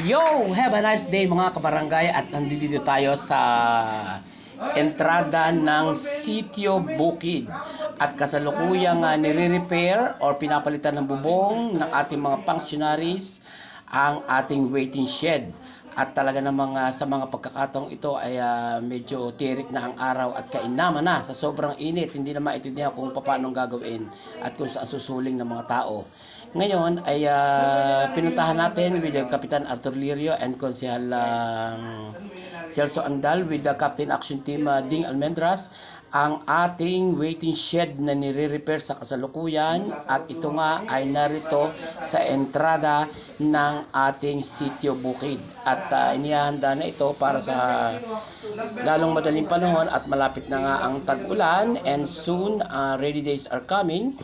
Yo! Have a nice day mga kabarangay at nandito tayo sa entrada ng Sitio Bukid at kasalukuyang nire-repair or pinapalitan ng bubong ng ating mga functionaries ang ating waiting shed. At talaga namang sa mga pagkakataong ito ay medyo tirik na ang araw at kainaman na sa sobrang init. Hindi na maintindihan kung paano gagawin at kung saan susuling ng mga tao. Ngayon ay pinuntahan natin with the Kapitan Arthur Lirio and Konsehal Celso Andal with the Captain Action Team Ding Almendras ang ating waiting shed na nire-repair sa kasalukuyan at ito nga ay narito sa entrada ng ating Sitio Bukid at inihahanda na ito para sa lalong madaling panahon at malapit na nga ang tag-ulan and soon rainy days are coming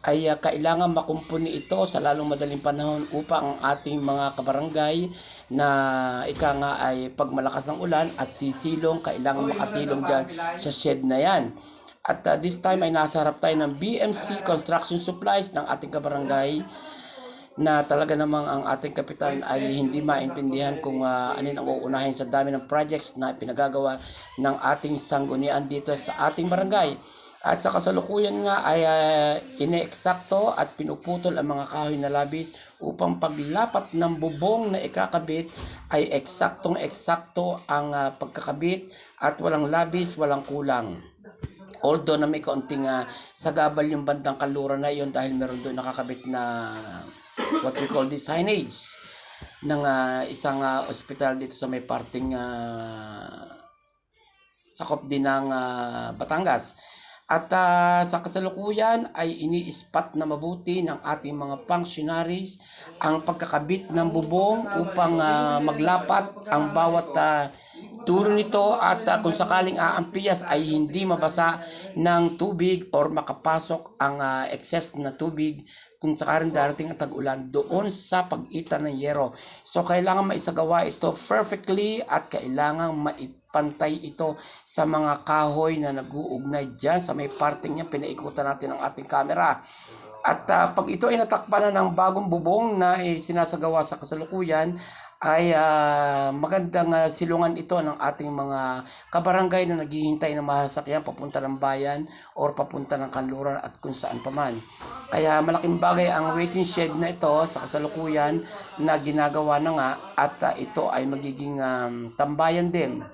ay kailangan makumpuni ito sa lalong madaling panahon upang ang ating mga kabarangay na ika nga ay pag malakas ang ulan at sisilong, kailangan makasilong dyan sa shed na yan. At this time ay nasa harap tayo ng BMC Construction Supplies ng ating kabarangay na talaga namang ang ating kapitan ay hindi maintindihan kung anin ang uunahin sa dami ng projects na pinagagawa ng ating sanggunian dito sa ating barangay. At sa kasalukuyan nga ay ineeksakto at pinuputol ang mga kahoy na labis upang paglapat ng bubong na ikakabit ay eksaktong-eksakto ang pagkakabit at walang labis, walang kulang. Although na may kaunting sagabal yung bandang kaluran na yon dahil meron doon nakakabit na what we call the signage ng isang ospital dito sa may parting sakop din ng Batangas. At sa kasalukuyan ay ini-spot na mabuti ng ating mga functionaries ang pagkakabit ng bubong upang maglapat ang bawat turo nito at kung sakaling aampiyas ay hindi mabasa ng tubig or makapasok ang excess na tubig kung sakaling darating ang tag-ulan doon sa pagitan ng yero. So kailangan maisagawa ito perfectly at kailangan maipantay ito sa mga kahoy na nag-uugnay dyan sa may parting niya. Pinaikutan natin ang ating camera. At pag ito ay natakpan na ng bagong bubong na sinasagawa sa kasalukuyan, ay magandang silungan ito ng ating mga kabarangay na naghihintay ng masasakyan papunta ng bayan or papunta ng kanluran at kung saan paman. Kaya malaking bagay ang waiting shed na ito sa kasalukuyan na ginagawa na nga at ito ay magiging tambayan din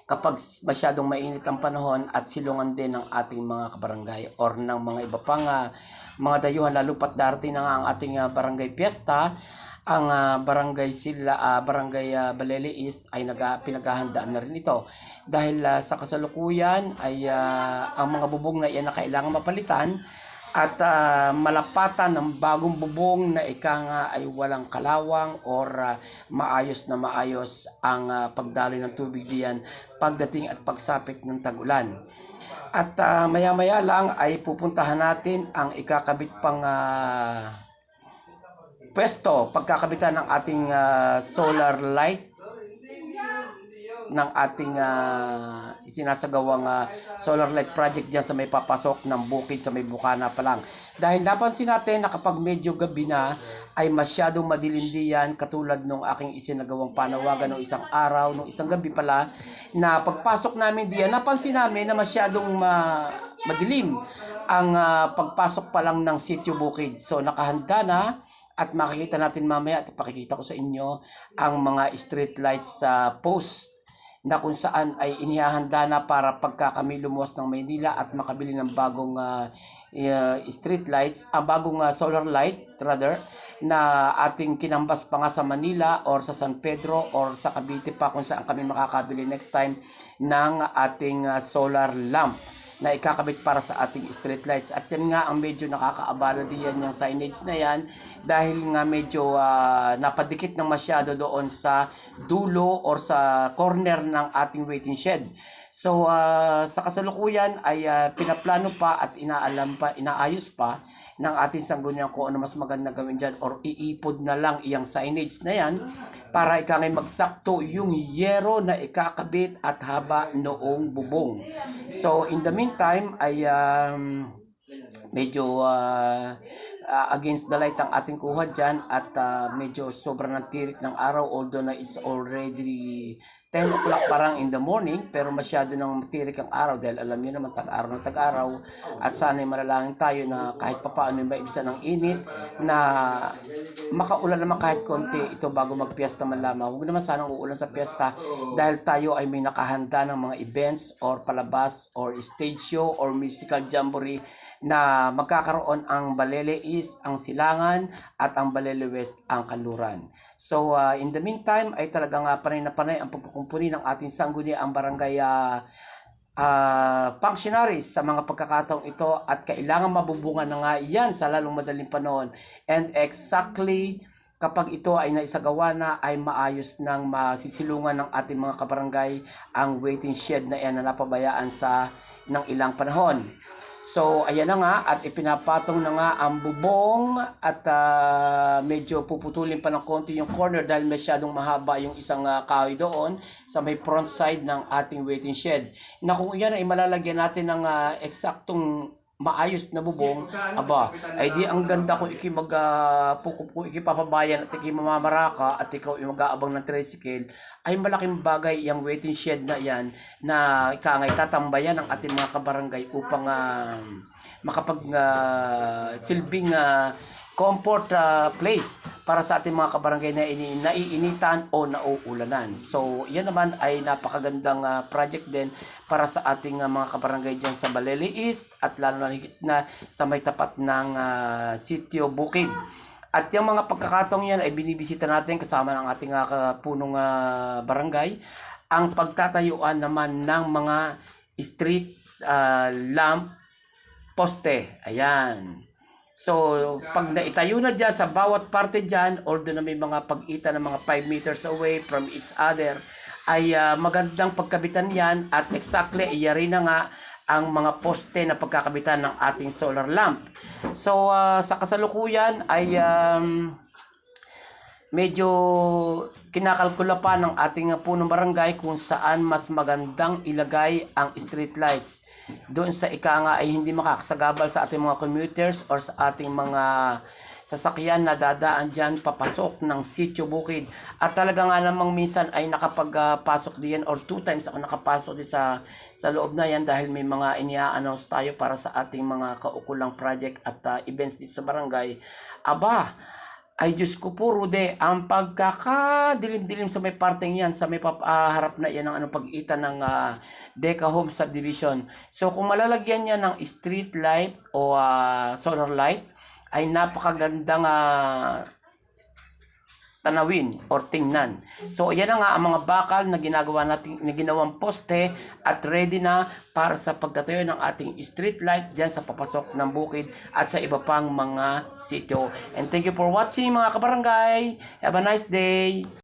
kapag masyadong mainit ang panahon at silungan din ng ating mga kabarangay or ng mga iba pang mga dayuhan lalo pat darating na nga ang ating barangay fiesta. Ang barangay Balele East ay pinaghahandaan na rin ito dahil sa kasalukuyan ay ang mga bubong na iyan na kailangan mapalitan at malapatan ng bagong bubong na ika nga ay walang kalawang or maayos na maayos ang pagdaloy ng tubig diyan pagdating at pagsapit ng tag-ulan. At maya-maya lang ay pupuntahan natin ang ikakabit pang pwesto, pagkakabitan ng ating solar light ng ating sinasagawang solar light project dyan sa may papasok ng bukid sa may Bukana pa lang. Dahil napansin natin na kapag medyo gabi na ay masyadong madilim diyan katulad nung aking isinagawang panawagan ng isang araw, nung isang gabi pala na pagpasok namin diyan, napansin namin na masyadong madilim ang pagpasok pa lang ng Sitio Bukid. So nakahanda na at makikita natin mamaya at ipakikita ko sa inyo ang mga street lights sa post na kung saan ay inihahanda na para pagka kami lumuwas ng Maynila at makabili ng bagong street lights, bagong solar light rather, na ating kinambas pa nga sa Manila or sa San Pedro or sa Cavite pa kung saan kami makakabili next time ng ating solar lamp na ikakabit para sa ating street lights. At yan nga ang medyo nakakaabala diyan yung signage na yan dahil nga medyo napadikit ng masyado doon sa dulo or sa corner ng ating waiting shed. So sa kasalukuyan ay pinaplano pa at inaayos pa ng ating sanggunian kung ano mas maganda gawin dyan or iipod na lang iyang signage na yan para ikangay magsakto yung yero na ikakabit at haba noong bubong. So in the meantime ay medyo against the light ang ating kuha dyan at medyo sobrang ng tirik ng araw although na it's already 10 o'clock parang in the morning pero masyado nang tirik ang araw dahil alam niyo naman tag-araw na tag-araw at sana'y manalangin tayo na kahit papaano maibsan ng init na makaulan naman kahit konti ito bago magpiesta man lamang. Huwag naman sanang uulan sa piesta dahil tayo ay may nakahanda ng mga events or palabas or stage show or musical jamboree na magkakaroon ang Balele East, ang Silangan at ang Balele West, ang Kanluran. So in the meantime ay talagang panay na panay ang pagkukumpuni ng ating sangguniang ang barangay functionaries sa mga pagkakataong ito at kailangan mabubungan na nga yan sa lalong madaling panahon. And exactly kapag ito ay naisagawa na ay maayos ng masisilungan ng ating mga kabarangay ang waiting shed na yan na napabayaan ng ilang panahon. So, ayan na nga at ipinapatong na nga ang bubong at medyo puputulin pa ng konti yung corner dahil masyadong mahaba yung isang kahoy doon sa may front side ng ating waiting shed. Na kung yan ay malalagyan natin ng eksaktong maayos na bubong, aba, ay di ang ganda kung ikipapabayan at ikimamamaraka at ikaw ay mag-aabang ng tricycle, ay malaking bagay yung waiting shed na yan na ikangay tatambayan ng ating mga kabarangay upang makapag silbing comfort place para sa ating mga kabarangay na naiinitan o nauulanan. So, yan naman ay napakagandang project din para sa ating mga kabarangay dyan sa Balele East at lalo na higit na sa may tapat ng Sitio Bukid. At yung mga pagkakataong yan ay binibisita natin kasama ng ating punong barangay ang pagtatayuan naman ng mga street lamp poste. Ayan. So, pag naitayo na dyan sa bawat parte dyan, although na may mga pag-ita ng mga 5 meters away from each other, ay magandang pagkabitan yan at exactly iyari na nga ang mga poste na pagkakabitan ng ating solar lamp. So, sa kasalukuyan ay medyo kinakalkula pa ng ating punong barangay kung saan mas magandang ilagay ang street lights. Doon sa nga ay hindi makakasagabal sa ating mga commuters or sa ating mga sasakyan na dadaan dyan papasok ng Sitio Bukid. At talaga nga namang minsan ay nakapagpasok diyan or 2 times ako nakapasok din sa loob na yan dahil may mga inia-announce tayo para sa ating mga kaukulang project at events dito sa barangay. Aba, ay Diyos ko po, Rude, ang pagkakadilim-dilim sa may parteng yan, sa may harap na yan ng pag-ita ng Deca Home Subdivision. So kung malalagyan niya ng street light o solar light, ay napakagandang tanawin or tingnan. So yan na nga ang mga bakal na ginawang poste at ready na para sa pagtatayo ng ating street light dyan sa papasok ng bukid at sa iba pang mga sitio. And thank you for watching mga kabarangay. Have a nice day.